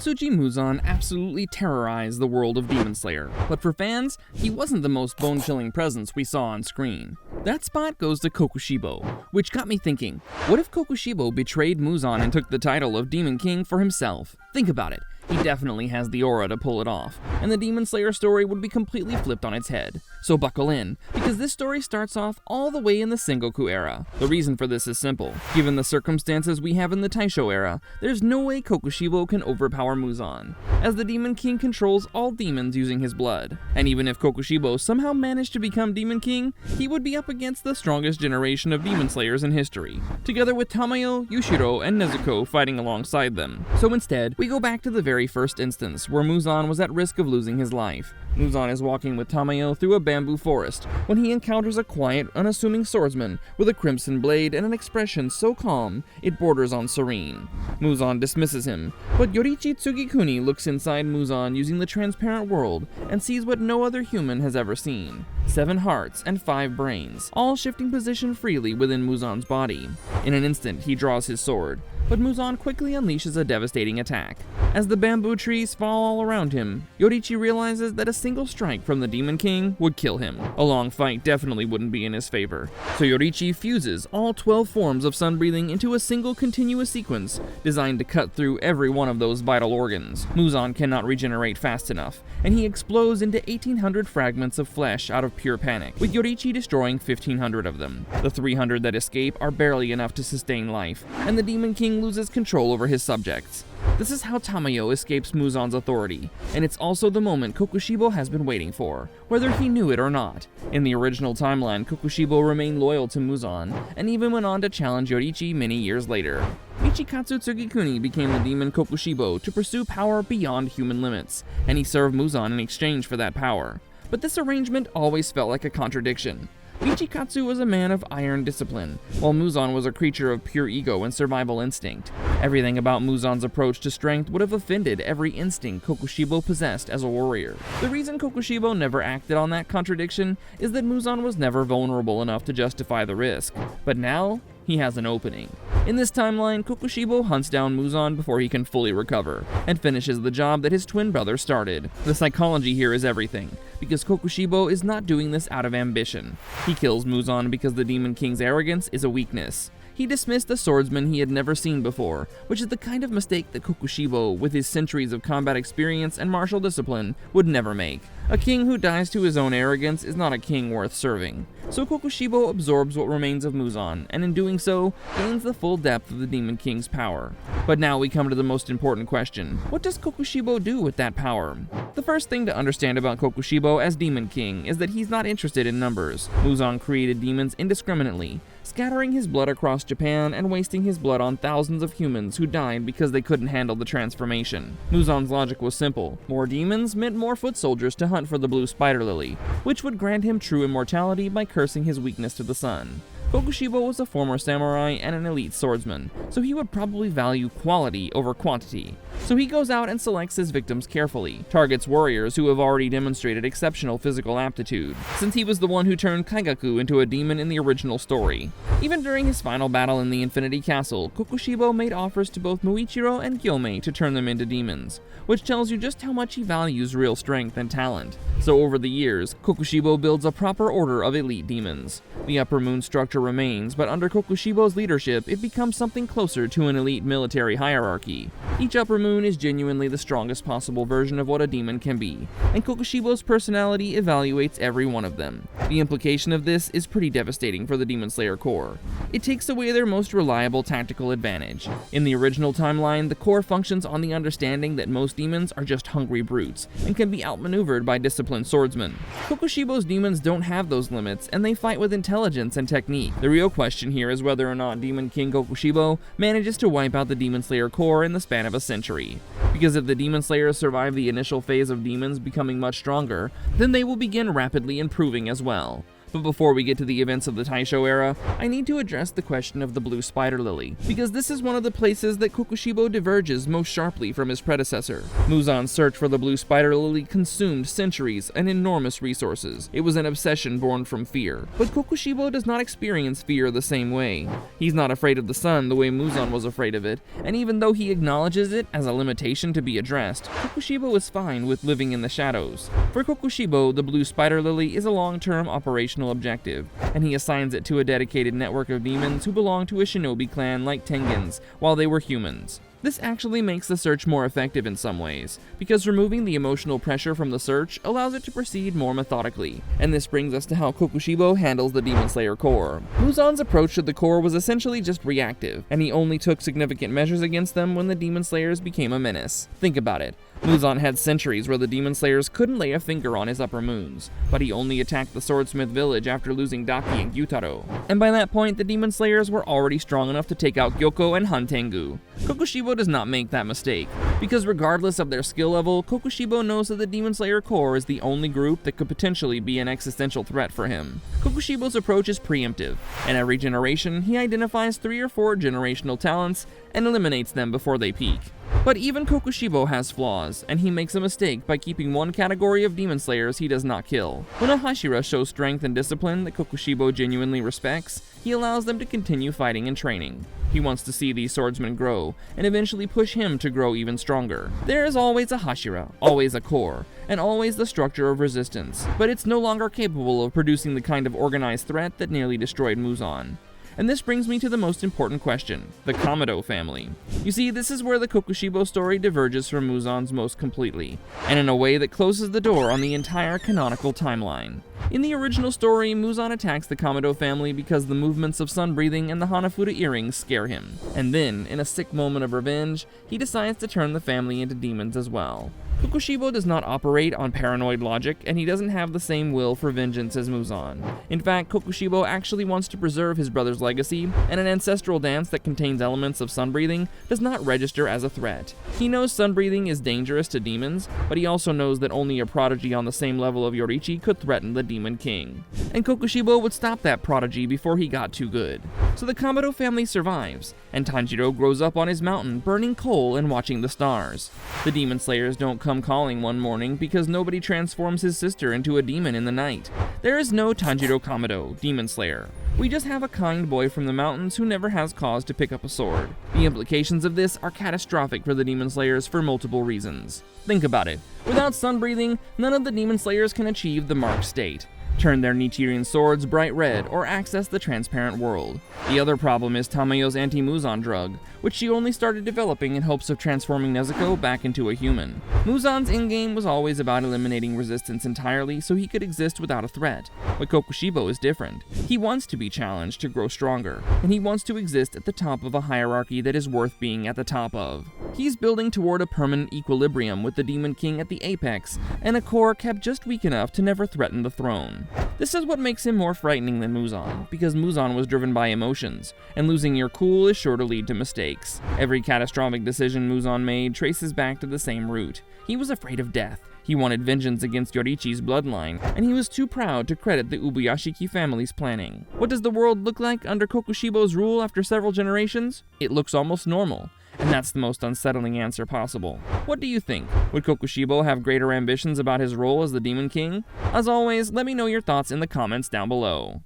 Kibutsuji Muzan absolutely terrorized the world of Demon Slayer, but for fans, he wasn't the most bone-chilling presence we saw on screen. That spot goes to Kokushibo, which got me thinking, what if Kokushibo betrayed Muzan and took the title of Demon King for himself? Think about it. He definitely has the aura to pull it off, and the Demon Slayer story would be completely flipped on its head. So buckle in, because this story starts off all the way in the Sengoku era. The reason for this is simple. Given the circumstances we have in the Taisho era, there's no way Kokushibo can overpower Muzan, as the Demon King controls all demons using his blood. And even if Kokushibo somehow managed to become Demon King, he would be up against the strongest generation of Demon Slayers in history, together with Tamayo, Yushiro, and Nezuko fighting alongside them. So instead, we go back to the very first instance, where Muzan was at risk of losing his life. Muzan is walking with Tamayo through a bamboo forest when he encounters a quiet, unassuming swordsman with a crimson blade and an expression so calm it borders on serene. Muzan dismisses him, but Yoriichi Tsugikuni looks inside Muzan using the transparent world and sees what no other human has ever seen. 7 hearts and 5 brains, all shifting position freely within Muzan's body. In an instant, he draws his sword, but Muzan quickly unleashes a devastating attack. As the bamboo trees fall all around him, Yoriichi realizes that a single strike from the Demon King would kill him. A long fight definitely wouldn't be in his favor, so Yoriichi fuses all 12 forms of sun breathing into a single continuous sequence designed to cut through every one of those vital organs. Muzan cannot regenerate fast enough, and he explodes into 1,800 fragments of flesh out of pure panic, with Yoriichi destroying 1,500 of them. The 300 that escape are barely enough to sustain life, and the Demon King loses control over his subjects. This is how Tamayo escapes Muzan's authority, and it's also the moment Kokushibo has been waiting for, whether he knew it or not. In the original timeline, Kokushibo remained loyal to Muzan, and even went on to challenge Yoriichi many years later. Michikatsu Tsugikuni became the demon Kokushibo to pursue power beyond human limits, and he served Muzan in exchange for that power. But this arrangement always felt like a contradiction. Michikatsu was a man of iron discipline, while Muzan was a creature of pure ego and survival instinct. Everything about Muzan's approach to strength would have offended every instinct Kokushibo possessed as a warrior. The reason Kokushibo never acted on that contradiction is that Muzan was never vulnerable enough to justify the risk. But now, he has an opening. In this timeline, Kokushibo hunts down Muzan before he can fully recover, and finishes the job that his twin brother started. The psychology here is everything, because Kokushibo is not doing this out of ambition. He kills Muzan because the Demon King's arrogance is a weakness. He dismissed a swordsman he had never seen before, which is the kind of mistake that Kokushibo, with his centuries of combat experience and martial discipline, would never make. A king who dies to his own arrogance is not a king worth serving. So Kokushibo absorbs what remains of Muzan, and in doing so, gains the full depth of the Demon King's power. But now we come to the most important question. What does Kokushibo do with that power? The first thing to understand about Kokushibo as Demon King is that he's not interested in numbers. Muzan created demons indiscriminately, scattering his blood across Japan and wasting his blood on thousands of humans who died because they couldn't handle the transformation. Muzan's logic was simple. More demons meant more foot soldiers to hunt for the blue spider lily, which would grant him true immortality by cursing his weakness to the sun. Kokushibo was a former samurai and an elite swordsman, so he would probably value quality over quantity. So he goes out and selects his victims carefully, targets warriors who have already demonstrated exceptional physical aptitude, since he was the one who turned Kaigaku into a demon in the original story. Even during his final battle in the Infinity Castle, Kokushibo made offers to both Muichiro and Gyomei to turn them into demons, which tells you just how much he values real strength and talent. So over the years, Kokushibo builds a proper order of elite demons. The Upper Moon structure remains, but under Kokushibo's leadership, it becomes something closer to an elite military hierarchy. Each Upper Moon is genuinely the strongest possible version of what a demon can be, and Kokushibo's personality evaluates every one of them. The implication of this is pretty devastating for the Demon Slayer Corps. It takes away their most reliable tactical advantage. In the original timeline, the Corps functions on the understanding that most demons are just hungry brutes, and can be outmaneuvered by disciplined swordsmen. Kokushibo's demons don't have those limits, and they fight with intelligence and technique. The real question here is whether or not Demon King Kokushibo manages to wipe out the Demon Slayer Corps in the span of a century. Because if the Demon Slayers survive the initial phase of demons becoming much stronger, then they will begin rapidly improving as well. But before we get to the events of the Taisho era, I need to address the question of the blue spider lily, because this is one of the places that Kokushibo diverges most sharply from his predecessor. Muzan's search for the blue spider lily consumed centuries and enormous resources. It was an obsession born from fear. But Kokushibo does not experience fear the same way. He's not afraid of the sun the way Muzan was afraid of it, and even though he acknowledges it as a limitation to be addressed, Kokushibo is fine with living in the shadows. For Kokushibo, the blue spider lily is a long-term operational objective, and he assigns it to a dedicated network of demons who belong to a shinobi clan like Tengen's while they were humans. This actually makes the search more effective in some ways, because removing the emotional pressure from the search allows it to proceed more methodically. And this brings us to how Kokushibo handles the Demon Slayer core. Muzan's approach to the core was essentially just reactive, and he only took significant measures against them when the Demon Slayers became a menace. Think about it. Muzan had centuries where the Demon Slayers couldn't lay a finger on his upper moons, but he only attacked the Swordsmith village after losing Daki and Gyutaro. And by that point, the Demon Slayers were already strong enough to take out Gyoko and Hantengu. Kokushibo does not make that mistake, because regardless of their skill level, Kokushibo knows that the Demon Slayer core is the only group that could potentially be an existential threat for him. Kokushibo's approach is preemptive, and every generation he identifies 3 or 4 generational talents and eliminates them before they peak. But even Kokushibo has flaws, and he makes a mistake by keeping one category of Demon Slayers he does not kill. When a Hashira shows strength and discipline that Kokushibo genuinely respects, he allows them to continue fighting and training. He wants to see these swordsmen grow, and eventually push him to grow even stronger. There is always a Hashira, always a core, and always the structure of resistance, but it's no longer capable of producing the kind of organized threat that nearly destroyed Muzan. And this brings me to the most important question, the Kamado family. You see, this is where the Kokushibo story diverges from Muzan's most completely, and in a way that closes the door on the entire canonical timeline. In the original story, Muzan attacks the Kamado family because the movements of sun breathing and the Hanafuda earrings scare him. And then, in a sick moment of revenge, he decides to turn the family into demons as well. Kokushibo does not operate on paranoid logic, and he doesn't have the same will for vengeance as Muzan. In fact, Kokushibo actually wants to preserve his brother's legacy, and an ancestral dance that contains elements of sunbreathing does not register as a threat. He knows sunbreathing is dangerous to demons, but he also knows that only a prodigy on the same level of Yoriichi could threaten the Demon King. And Kokushibo would stop that prodigy before he got too good. So the Kamado family survives, and Tanjiro grows up on his mountain burning coal and watching the stars. The Demon Slayers don't come calling one morning because nobody transforms his sister into a demon in the night. There is no Tanjiro Kamado, Demon Slayer. We just have a kind boy from the mountains who never has cause to pick up a sword. The implications of this are catastrophic for the Demon Slayers for multiple reasons. Think about it. Without sun breathing, none of the Demon Slayers can achieve the marked state, turn their Nichiren swords bright red, or access the transparent world. The other problem is Tamayo's anti-Muzan drug, which she only started developing in hopes of transforming Nezuko back into a human. Muzan's endgame was always about eliminating resistance entirely so he could exist without a threat, but Kokushibo is different. He wants to be challenged to grow stronger, and he wants to exist at the top of a hierarchy that is worth being at the top of. He's building toward a permanent equilibrium with the Demon King at the apex, and a core kept just weak enough to never threaten the throne. This is what makes him more frightening than Muzan, because Muzan was driven by emotions, and losing your cool is sure to lead to mistakes. Every catastrophic decision Muzan made traces back to the same root. He was afraid of death. He wanted vengeance against Yoriichi's bloodline, and he was too proud to credit the Ubuyashiki family's planning. What does the world look like under Kokushibo's rule after several generations? It looks almost normal. And that's the most unsettling answer possible. What do you think? Would Kokushibo have greater ambitions about his role as the Demon King? As always, let me know your thoughts in the comments down below.